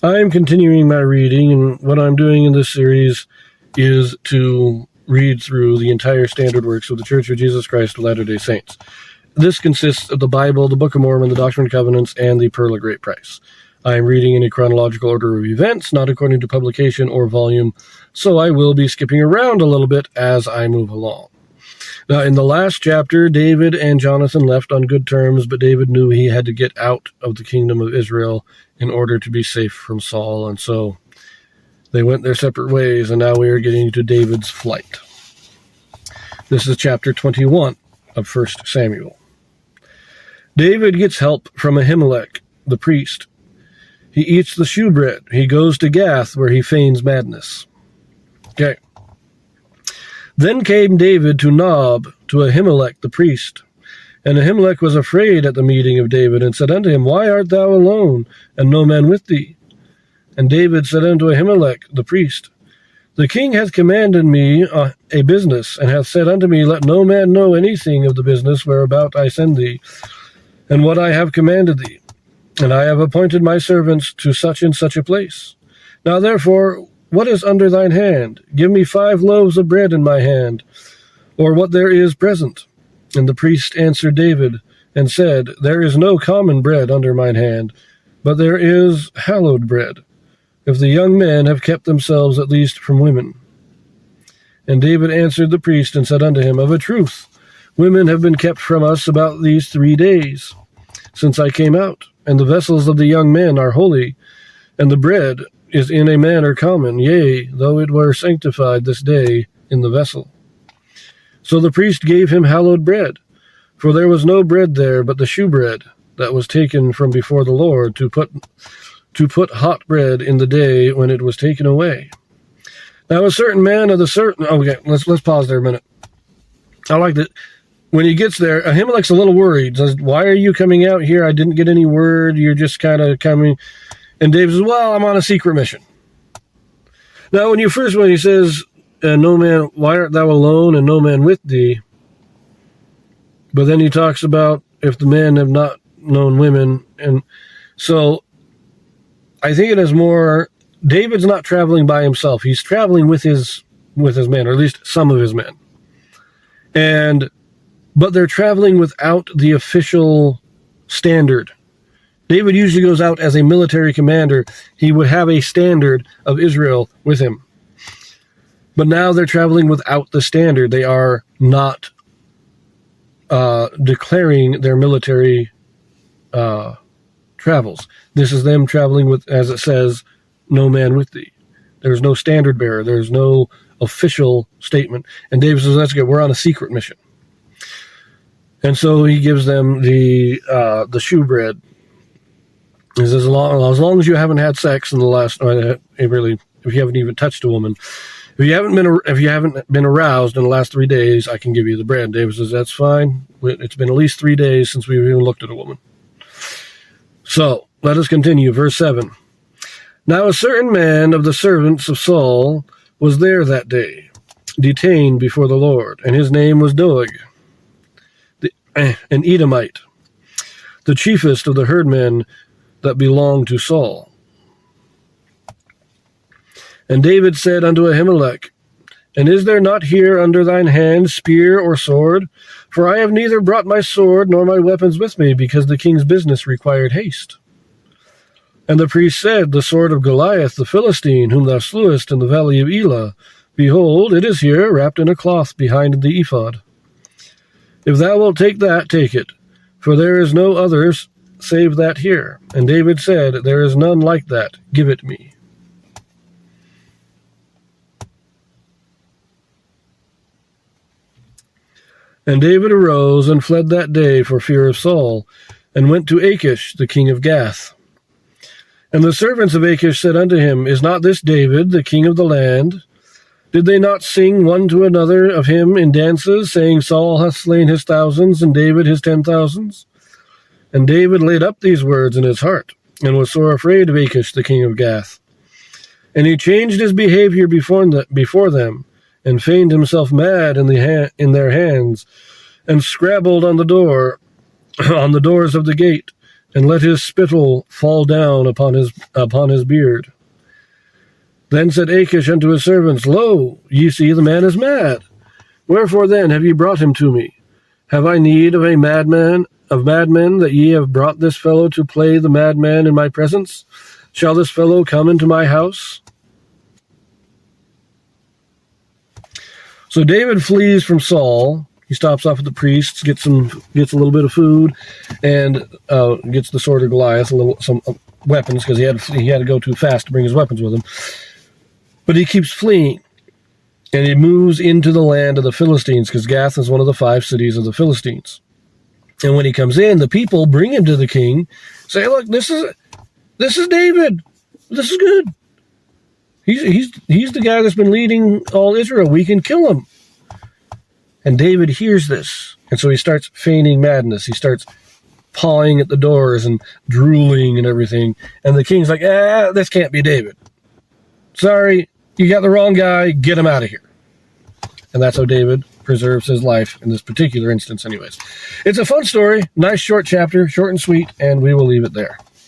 I'm continuing my reading, and what I'm doing in this series is to read through the entire standard works of the Church of Jesus Christ of Latter-day Saints. This consists of the Bible, the Book of Mormon, the Doctrine and Covenants, and the Pearl of Great Price. I am reading in a chronological order of events, not according to publication or volume, so I will be skipping around a little bit as I move along. Now, in the last chapter, David and Jonathan left on good terms, but David knew he had to get out of the kingdom of Israel in order to be safe from Saul, and so they went their separate ways, and now we are getting to David's flight. This is chapter 21 of 1 Samuel. David gets help from Ahimelech, the priest. He eats the shewbread. He goes to Gath, where he feigns madness. Okay. Then came David to Nob, to Ahimelech the priest. And Ahimelech was afraid at the meeting of David, and said unto him, Why art thou alone, and no man with thee? And David said unto Ahimelech the priest, The king hath commanded me a business, and hath said unto me, Let no man know anything of the business whereabout I send thee, and what I have commanded thee. And I have appointed my servants to such and such a place. Now therefore, what is under thine hand? Give me 5 loaves of bread in my hand, or what there is present. And the priest answered David, and said, There is no common bread under mine hand, but there is hallowed bread, if the young men have kept themselves at least from women. And David answered the priest, and said unto him, Of a truth, women have been kept from us about these 3 days, since I came out, and the vessels of the young men are holy, and the bread is in a manner common, yea, though it were sanctified this day in the vessel. So the priest gave him hallowed bread, for there was no bread there but the shewbread that was taken from before the Lord to put hot bread in the day when it was taken away. Now a certain man of the certain... Okay, let's pause there a minute. I like that. When he gets there, Ahimelech's a little worried. Says, Why are you coming out here? I didn't get any word. You're just kind of coming... And David says, Well, I'm on a secret mission. Now, when he says, No man, why art thou alone, and no man with thee? But then he talks about if the men have not known women. And so I think it is more, David's not traveling by himself. He's traveling with his men, or at least some of his men. But they're traveling without the official standard. David usually goes out as a military commander. He would have a standard of Israel with him. But now they're traveling without the standard. They are not declaring their military travels. This is them traveling with, as it says, no man with thee. There's no standard bearer. There's no official statement. And David says, that's good. We're on a secret mission. And so he gives them the shewbread. He says, as long as you haven't had sex in the last, if you haven't even touched a woman, if you haven't been aroused in the last 3 days, I can give you the bread. David says, that's fine. It's been at least 3 days since we've even looked at a woman. So let us continue. Verse 7. Now a certain man of the servants of Saul was there that day, detained before the Lord, and his name was Doeg, an Edomite, the chiefest of the herdmen that belonged to Saul. And David said unto Ahimelech, And is there not here under thine hand spear or sword? For I have neither brought my sword nor my weapons with me, because the king's business required haste. And the priest said, The sword of Goliath the Philistine, whom thou slewest in the valley of Elah, behold, it is here, wrapped in a cloth behind the ephod. If thou wilt take that, take it, for there is no others save that here. And David said, There is none like that. Give it me. And David arose and fled that day for fear of Saul, and went to Achish, the king of Gath. And the servants of Achish said unto him, Is not this David, the king of the land? Did they not sing one to another of him in dances, saying, Saul hath slain his thousands, and David his 10,000s? And David laid up these words in his heart, and was sore afraid of Achish, the king of Gath. And he changed his behavior before them, and feigned himself mad in their hands, and scrabbled on the doors of the gate, and let his spittle fall down upon his beard. Then said Achish unto his servants, Lo, ye see the man is mad. Wherefore then have ye brought him to me? Have I need of madmen, that ye have brought this fellow to play the madman in my presence? Shall this fellow come into my house? So David flees from Saul. He stops off at the priests, gets a little bit of food, and gets the sword of Goliath, some weapons, because he had to go too fast to bring his weapons with him. But he keeps fleeing, and he moves into the land of the Philistines, because Gath is one of the 5 cities of the Philistines. And when he comes in, the people bring him to the king, say, "Look, this is David. This is good. He's the guy that's been leading all Israel. We can kill him." And David hears this, and so he starts feigning madness. He starts pawing at the doors and drooling and everything. And the king's like, this can't be David. Sorry, you got the wrong guy. Get him out of here. And that's how David preserves his life in this particular instance anyways. It's a fun story. Nice short chapter, short and sweet, and we will leave it there.